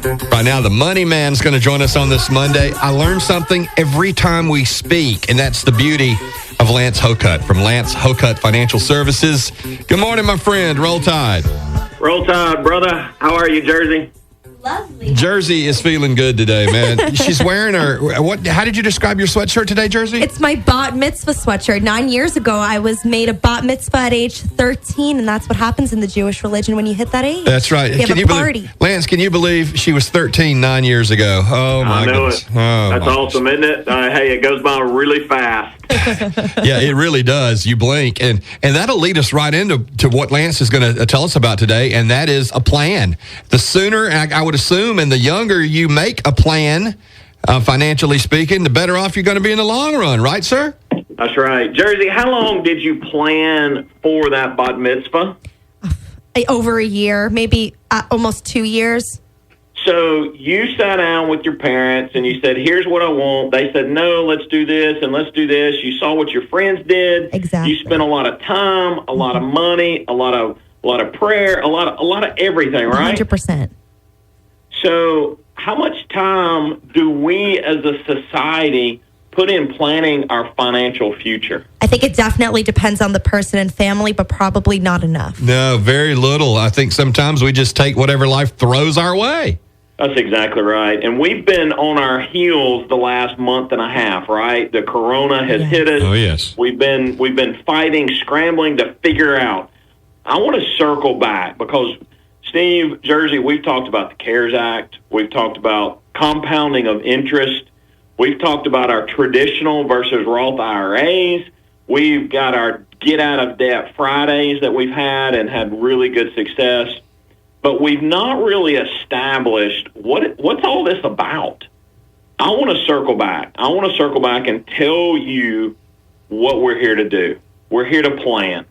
Right now, the Money Man's going to join us on this Monday. I learn something every time we speak, and that's the beauty of Lance Hocutt from Lance Hocutt Financial Services. Good morning, my friend. Roll Tide. Roll Tide, brother. How are you, Jersey? Lovely. Jersey is feeling good today, man. She's wearing her, what? How did you describe your sweatshirt today, Jersey? It's my bat mitzvah sweatshirt. 9 years ago, I was made a bat mitzvah at age 13, and that's what happens in the Jewish religion when you hit that age. That's right. You have a party. Lance, can you believe she was 13 9 years ago? Oh, my goodness. It. That's awesome, isn't it? Hey, it goes by really fast. Yeah, it really does. You blink. And that'll lead us right into what Lance is going to tell us about today, and that is a plan. The sooner, I would assume, and the younger you make a plan, financially speaking, the better off you're going to be in the long run. Right, sir? That's right. Jersey, how long did you plan for that bat mitzvah? Over a year, maybe almost 2 years. So you sat down with your parents and you said, here's what I want. They said, no, let's do this and let's do this. You saw what your friends did. Exactly. You spent a lot of time, a lot of money, a lot of prayer, a lot of everything, right? 100%. So how much time do we as a society put in planning our financial future? I think it definitely depends on the person and family, but probably not enough. No, very little. I think sometimes we just take whatever life throws our way. That's exactly right. And we've been on our heels the last month and a half, right? The corona has hit us. Oh, yes. We've been fighting, scrambling to figure out. I want to circle back because, Steve, Jersey, we've talked about the CARES Act. We've talked about compounding of interest. We've talked about our traditional versus Roth IRAs. We've got our Get Out of Debt Fridays that we've had and had really good success. But we've not really established what's all this about. I want to circle back. I want to circle back and tell you what we're here to do. We're here to plan.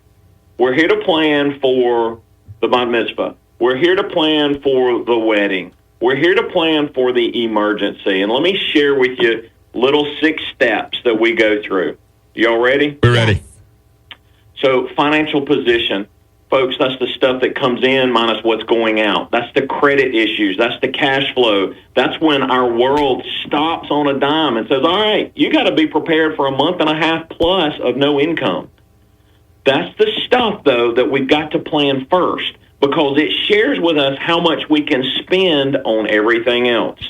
We're here to plan for the bat mitzvah. We're here to plan for the wedding. We're here to plan for the emergency. And let me share with you little 6 steps that we go through. Y'all ready? We're ready. So financial position. Folks, that's the stuff that comes in minus what's going out. That's the credit issues. That's the cash flow. That's when our world stops on a dime and says, all right, you got to be prepared for a month and a half plus of no income. That's the stuff, though, that we've got to plan first because it shares with us how much we can spend on everything else.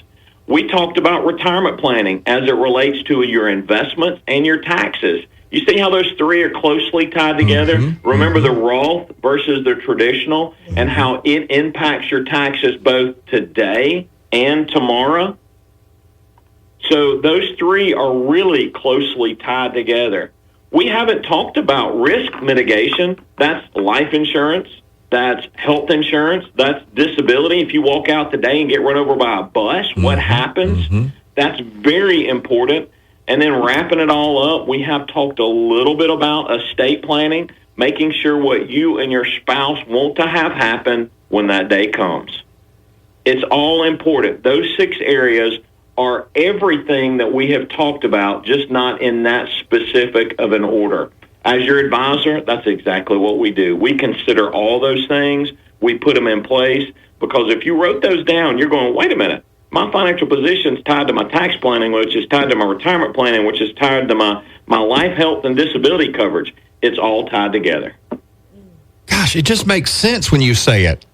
We talked about retirement planning as it relates to your investments and your taxes. You see how those 3 are closely tied together? Mm-hmm. Remember the Roth versus the traditional and how it impacts your taxes both today and tomorrow? So those 3 are really closely tied together. We haven't talked about risk mitigation. That's life insurance. That's health insurance. That's disability. If you walk out today and get run over by a bus, what happens? That's very important. And then wrapping it all up, we have talked a little bit about estate planning, making sure what you and your spouse want to have happen when that day comes. It's all important. Those 6 areas are everything that we have talked about, just not in that specific of an order. As your advisor, that's exactly what we do. We consider all those things. We put them in place because if you wrote those down, you're going, wait a minute. My financial position is tied to my tax planning, which is tied to my retirement planning, which is tied to my life, health, and disability coverage. It's all tied together. Gosh, it just makes sense when you say it.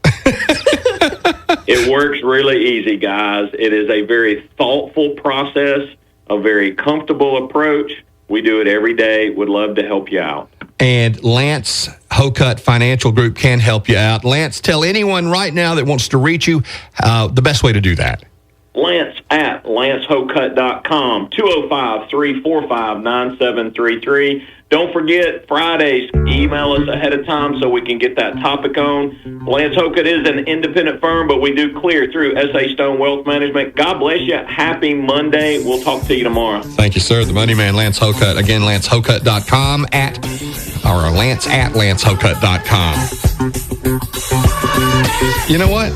It works really easy, guys. It is a very thoughtful process, a very comfortable approach. We do it every day. Would love to help you out. And Lance Hocutt Financial Group can help you out. Lance, tell anyone right now that wants to reach you the best way to do that. Lance at LanceHocutt.com, 205-345-9733. Don't forget, Fridays, email us ahead of time so we can get that topic on. Lance Hocutt is an independent firm, but we do clear through S.A. Stone Wealth Management. God bless you. Happy Monday. We'll talk to you tomorrow. Thank you, sir. The Money Man, Lance Hocutt. Again, LanceHocutt.com or Lance at LanceHocutt.com. You know what?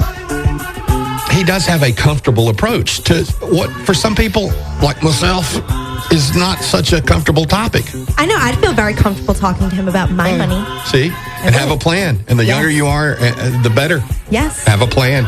He does have a comfortable approach to what, for some people, like myself, is not such a comfortable topic. I know. I'd feel very comfortable talking to him about my money. See? And have a plan. And the younger you are, the better. Yes. Have a plan.